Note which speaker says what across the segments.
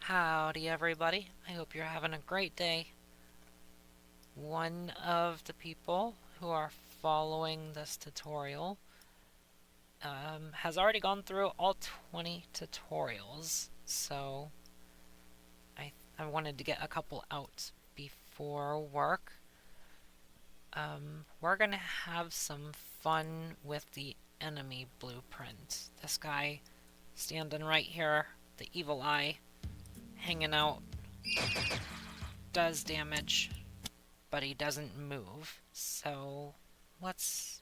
Speaker 1: Howdy everybody, I hope you're having a great day. One of the people who are following this tutorial has already gone through all 20 tutorials, so I wanted to get a couple out before work. We're gonna have some fun with the enemy blueprint. This guy standing right here, the evil eye, hanging out, does damage, but he doesn't move. So let's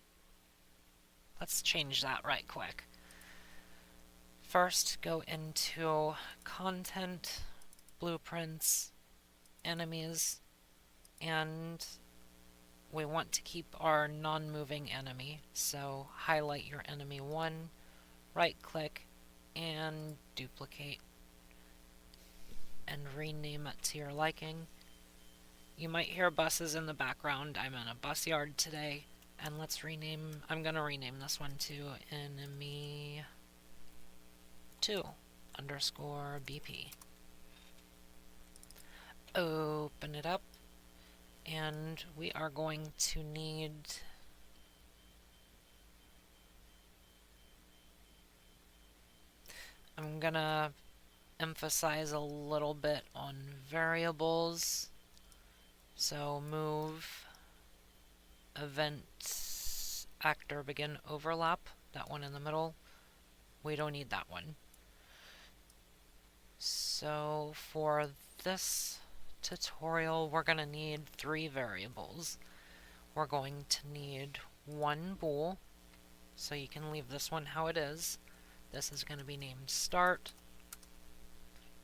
Speaker 1: change that right quick. First, go into content, blueprints, enemies, and we want to keep our non-moving enemy. So highlight your enemy 1, right click, and duplicate, and rename it to your liking. You might hear buses in the background. I'm in a bus yard today. And I'm going to rename this one to enemy 2 underscore BP. Open it up. And we are going to need I'm going to emphasize a little bit on variables. So move event actor begin overlap, that one in the middle. We don't need that one. So for this tutorial, we're going to need 3 variables. We're going to need 1 bool, so you can leave this one how it is. This is going to be named start.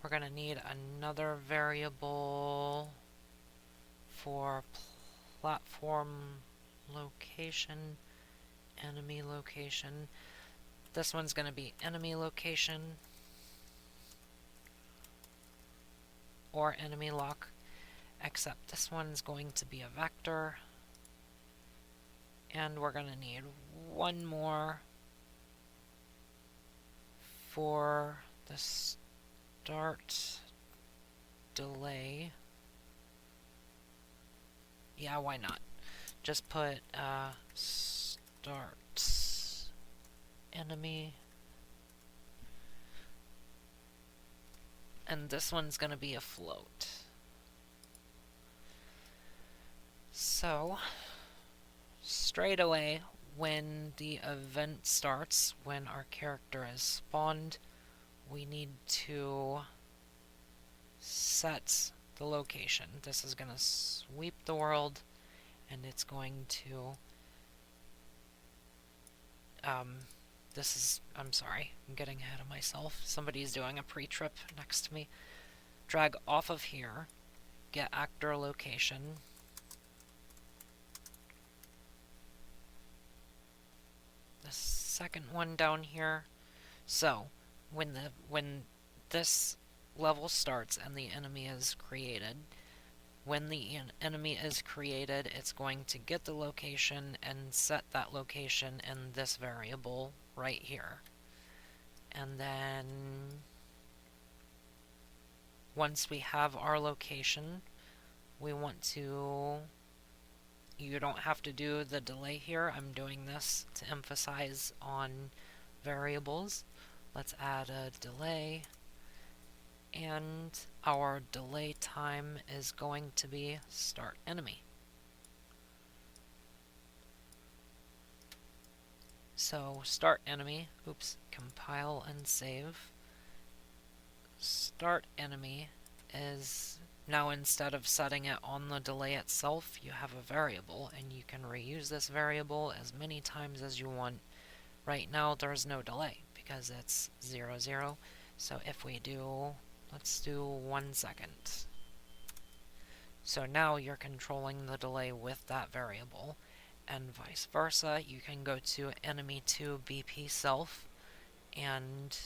Speaker 1: We're going to need another variable for platform location, enemy location. This one's going to be enemy location or enemy lock, except this one's going to be a vector. And we're going to need 1 more for the start delay. Yeah, why not? Just put start enemy, and this one's going to be a float. So straight away when the event starts, when our character is spawned, we need to set the location. This is going to sweep the world, and it's going to I'm sorry, I'm getting ahead of myself. Somebody's doing a pre-trip next to me. Drag off of here, get actor location, the second one down here. So when this level starts and the enemy is created, it's going to get the location and set that location in this variable right here. And then once we have our location, we want to, you don't have to do the delay here. I'm doing this to emphasize on variables. Let's add a delay. And our delay time is going to be start enemy. So start enemy, compile and save. Start enemy is now, instead of setting it on the delay itself, you have a variable, and you can reuse this variable as many times as you want. Right now there's no delay because it's 0, 0. So if we do, let's do 1 second. So now you're controlling the delay with that variable, and vice versa. You can go to enemy2 BP self, and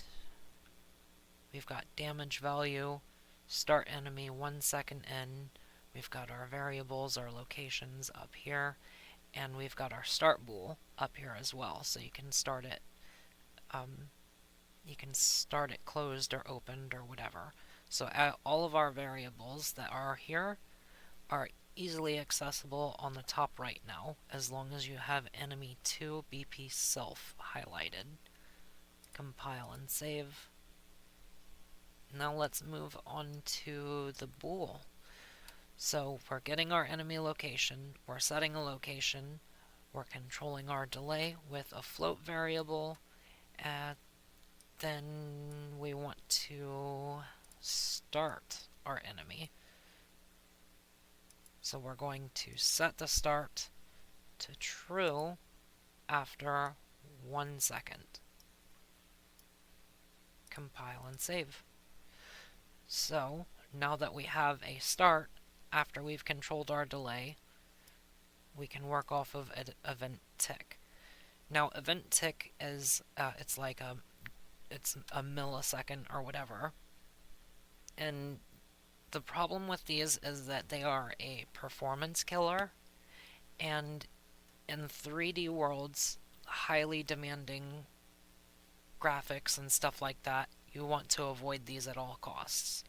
Speaker 1: we've got damage value, start enemy 1 second in, we've got our variables, our locations up here, and we've got our start bool up here as well. So you can start it closed or opened or whatever. So all of our variables that are here are easily accessible on the top right now, as long as you have enemy 2 BP self highlighted. Compile and save. Now let's move on to the bool. So we're getting our enemy location, we're setting a location, we're controlling our delay with a float variable, and then we want to start our enemy. So we're going to set the start to true after 1 second. Compile and save. So now that we have a start, after we've controlled our delay, we can work off of event tick. Now event tick is it's a millisecond or whatever, and the problem with these is that they are a performance killer, and in 3D worlds, highly demanding graphics and stuff like that, you want to avoid these at all costs.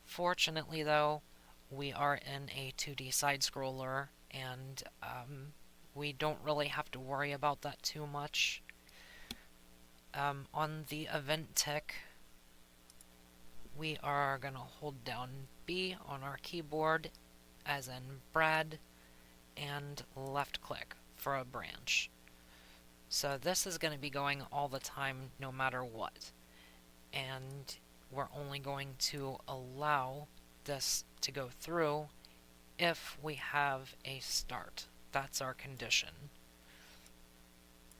Speaker 1: Fortunately though, we are in a 2D side-scroller, and we don't really have to worry about that too much. On the event tick, we are going to hold down B on our keyboard, as in Brad, and left click for a branch. So this is going to be going all the time no matter what. And we're only going to allow this to go through if we have a start. That's our condition.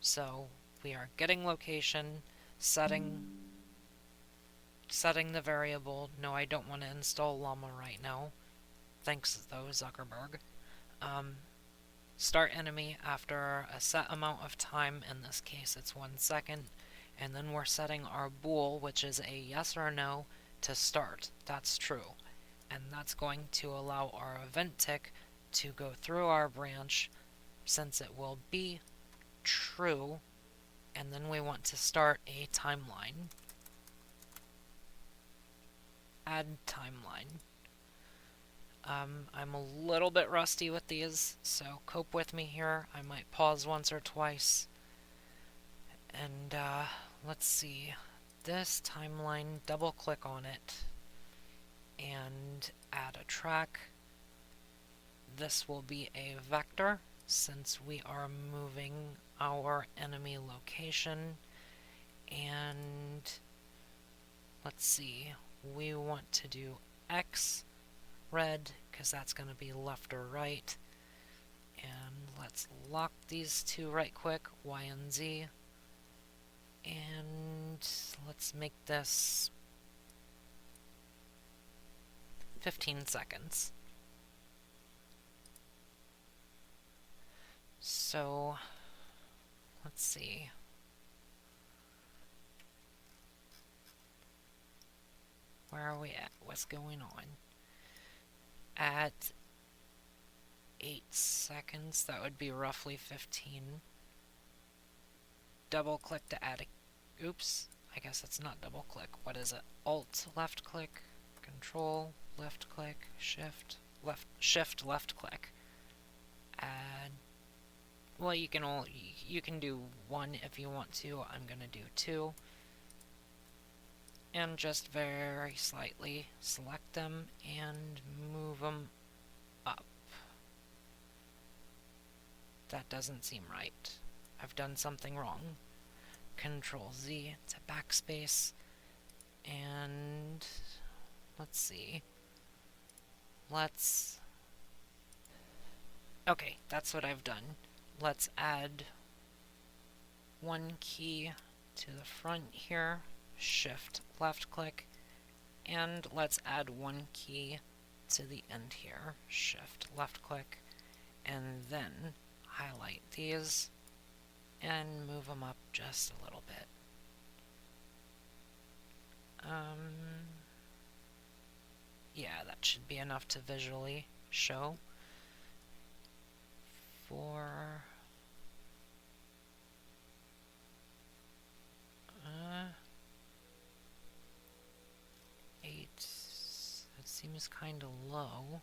Speaker 1: So we are getting location, setting the variable. No, I don't want to install llama right now. Thanks though, Zuckerberg. Start enemy after a set amount of time, in this case it's 1 second, and then we're setting our bool, which is a yes or no, to start. That's true. And that's going to allow our event tick to go through our branch, since it will be true, and then we want to start a timeline. Add timeline. I'm a little bit rusty with these, so cope with me here. I might pause once or twice. And let's see. This timeline, double click on it and add a track. This will be a vector, since we are moving our enemy location. And let's see, we want to do X red, because that's going to be left or right. And let's lock these two right quick, Y and Z. And let's make this 15 seconds. So, let's see. Where are we at? What's going on? At 8 seconds, that would be roughly 15. Double click to add a... Oops, I guess it's not double click. What is it? Alt left click, Control left click, Shift left click. Add... Well, you can do 1 if you want to. I'm gonna do 2. And just very slightly select them and move them up. That doesn't seem right. I've done something wrong. Control Z to backspace, and let's see. Okay, that's what I've done. Let's add 1 key to the front here. Shift left click, and let's add 1 key to the end here. Shift left click, and then highlight these and move them up just a little bit. Yeah, that should be enough to visually show. For 8 Seems kind of low.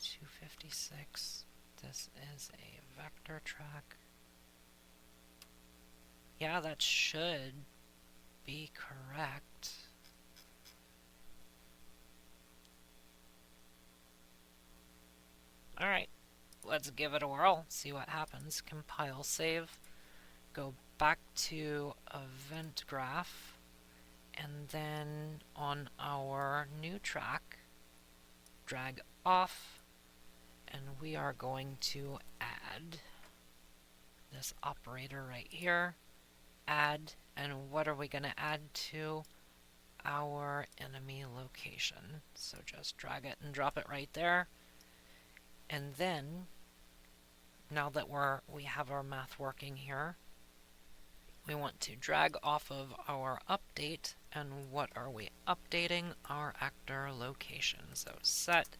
Speaker 1: $256. This is a vector track. Yeah, that should be correct. Alright, let's give it a whirl, see what happens. Compile, save, go back to event graph, and then on our new track, drag off, and we are going to add this operator right here. Add, and what are we going to add to? Our enemy location. So just drag it and drop it right there. And then, now that we have our math working here, we want to drag off of our update, and what are we updating? Our actor location. So set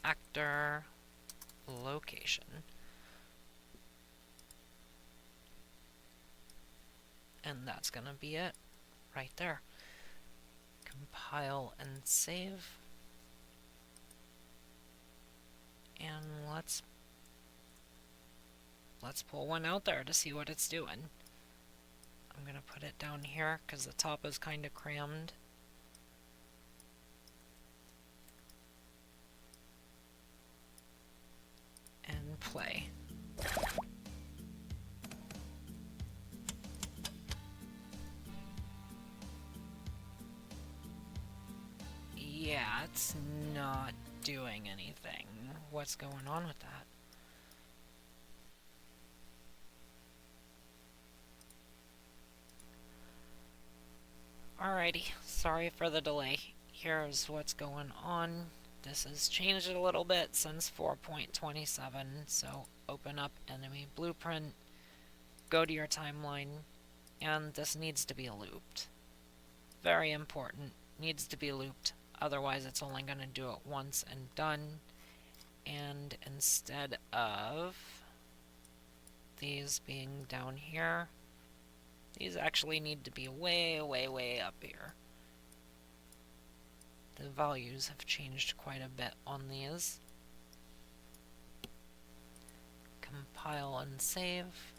Speaker 1: actor location. And that's going to be it right there. Compile and save. And let's pull one out there to see what it's doing. I'm going to put it down here because the top is kind of crammed. And play. Yeah, it's not doing anything. What's going on with that? Alrighty, sorry for the delay. Here's what's going on. This has changed a little bit since 4.27, so open up enemy blueprint, go to your timeline, and this needs to be looped. Very important, needs to be looped, otherwise it's only going to do it once and done. And instead of these being down here, these actually need to be way, way, way up here. The values have changed quite a bit on these. Compile and save,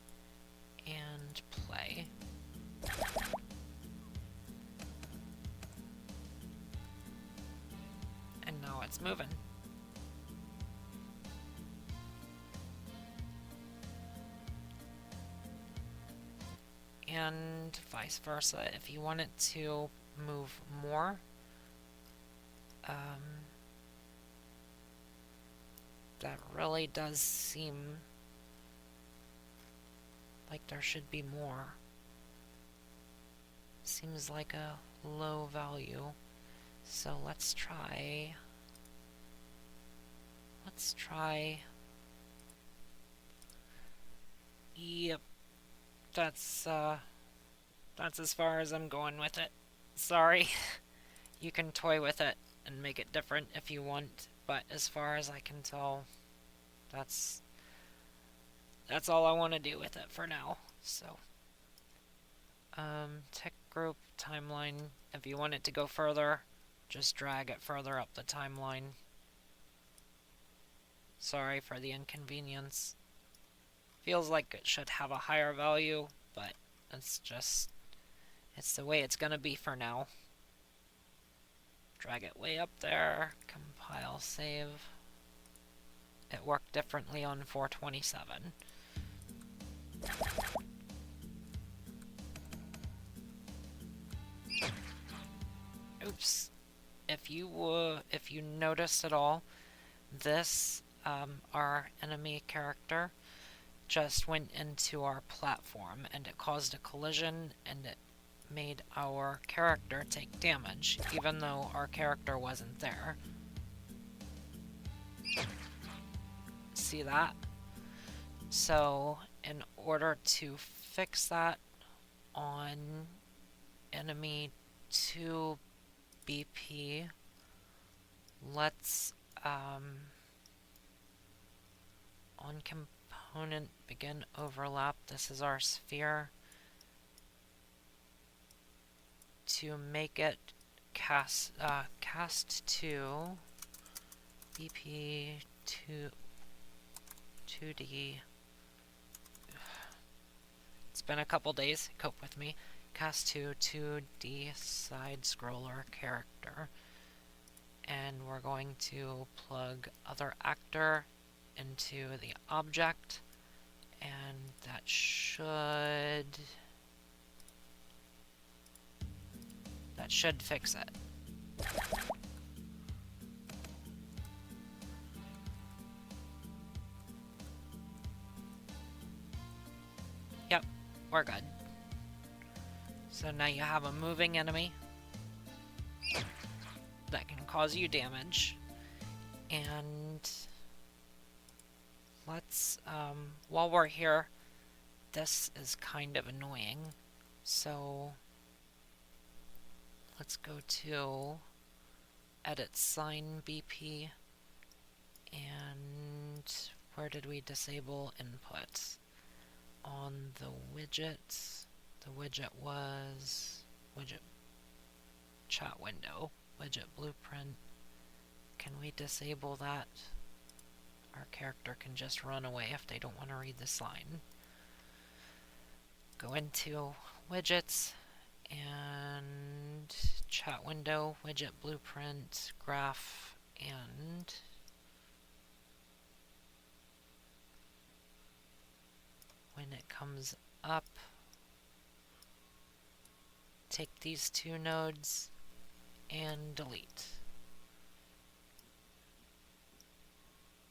Speaker 1: and play. And now it's moving. And vice versa. If you want it to move more, that really does seem like there should be more. Seems like a low value. So let's try. Yep. That's as far as I'm going with it. Sorry. You can toy with it and make it different if you want, but as far as I can tell, that's all I want to do with it for now. So, tech group, timeline. If you want it to go further, just drag it further up the timeline. Sorry for the inconvenience. Feels like it should have a higher value, but it's the way it's gonna be for now. Drag it way up there, compile, save. It worked differently on 427. Oops. If you noticed at all, this, our enemy character, just went into our platform and it caused a collision and it made our character take damage, even though our character wasn't there. See that? So, in order to fix that on enemy 2 BP, let's, on component begin overlap, this is our sphere. to make it cast to BP 2D. It's been a couple days, cope with me. Cast to 2D Sidescroller character. And we're going to plug other actor into the object, and that should fix it. Yep, we're good. So now you have a moving enemy that can cause you damage, and let's, while we're here, this is kind of annoying, so let's go to edit sign BP, and where did we disable inputs? On the widgets, the widget was widget chat window, widget blueprint. Can we disable that? Our character can just run away if they don't want to read the sign. Go into widgets and chat window, widget blueprint, graph, and when it comes up, take these two nodes and delete.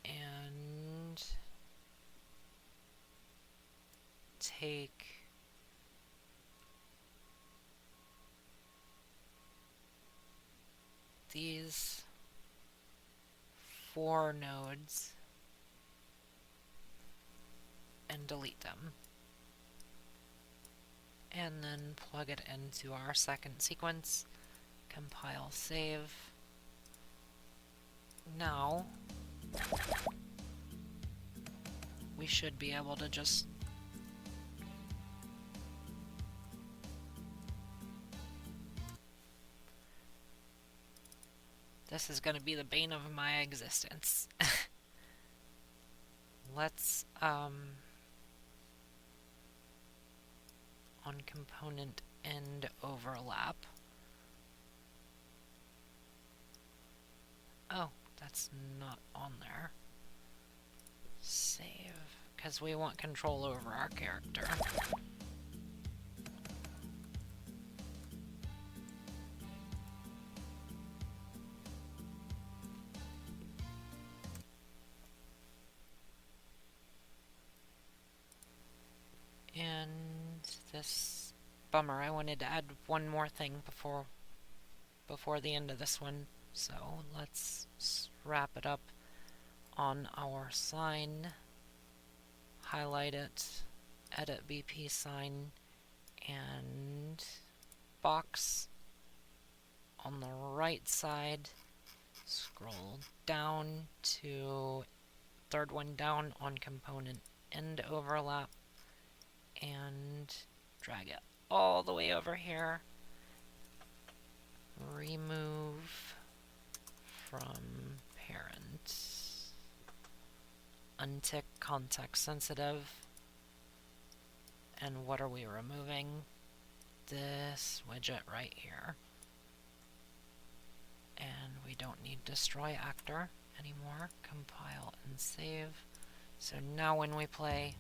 Speaker 1: And take these 4 nodes and delete them. And then plug it into our second sequence, compile, save. Now, we should be able to just this is going to be the bane of my existence. Let's, on component end overlap. Oh, that's not on there. Save, because we want control over our character. And this bummer, I wanted to add one more thing before the end of this one, so let's wrap it up on our sign, highlight it, edit BP sign, and box on the right side, scroll down to third one down on component end overlap, and drag it all the way over here. Remove from parent. Untick context sensitive. And what are we removing? This widget right here. And we don't need destroy actor anymore. Compile and save. So now when we play,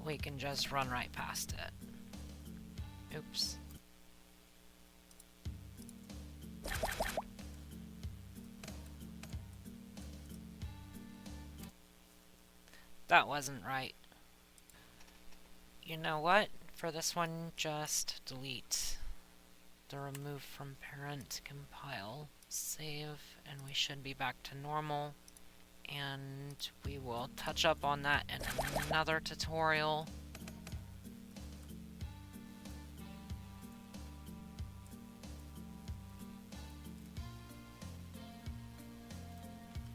Speaker 1: we can just run right past it. Oops. That wasn't right. You know what? For this one, just delete the remove from parent, compile, save, and we should be back to normal. And we will touch up on that in another tutorial.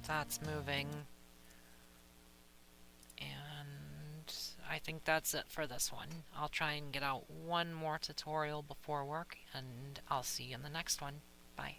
Speaker 1: That's moving. And I think think that's it for this one. I'll try and get out one more tutorial before work, and I'll see you in the next one. Bye.